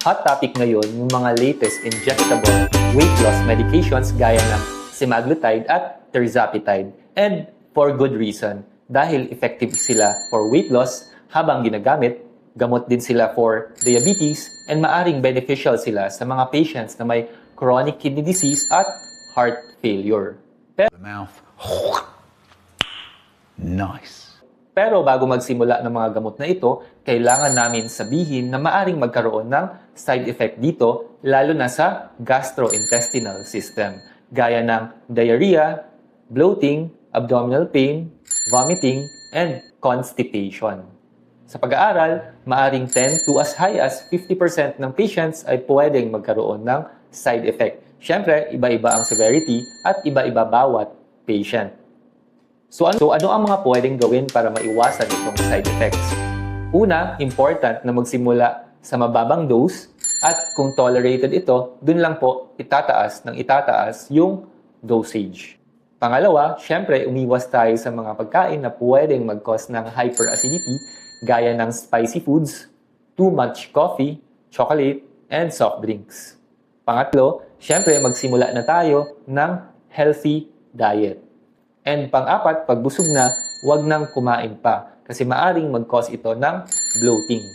hot topic ngayon yung mga latest injectable weight loss medications gaya ng semaglutide at tirzepatide. And for good reason, dahil effective sila for weight loss habang ginagamit, gamot din sila for diabetes, and maaring beneficial sila sa mga patients na may chronic kidney disease at heart failure. The mouth. Nice. Pero bago magsimula ng mga gamot na ito, kailangan namin sabihin na maaring magkaroon ng side effect dito, lalo na sa gastrointestinal system, gaya ng diarrhea, bloating, abdominal pain, vomiting, and constipation. Sa pag-aaral, maaring 10 to as high as 50% ng patients ay pwedeng magkaroon ng side effect. Siyempre, iba-iba ang severity at iba-iba bawat patient. So ano ang mga pwedeng gawin para maiwasan itong side effects? Una, important na magsimula sa mababang dose at kung tolerated ito, dun lang po itataas yung dosage. Pangalawa, syempre umiwas tayo sa mga pagkain na pwedeng mag-cause ng hyperacidity gaya ng spicy foods, too much coffee, chocolate, and soft drinks. Pangatlo, syempre magsimula na tayo ng healthy diet. And pang-apat, pag busog na, huwag nang kumain pa kasi maaring mag-cause ito ng bloating.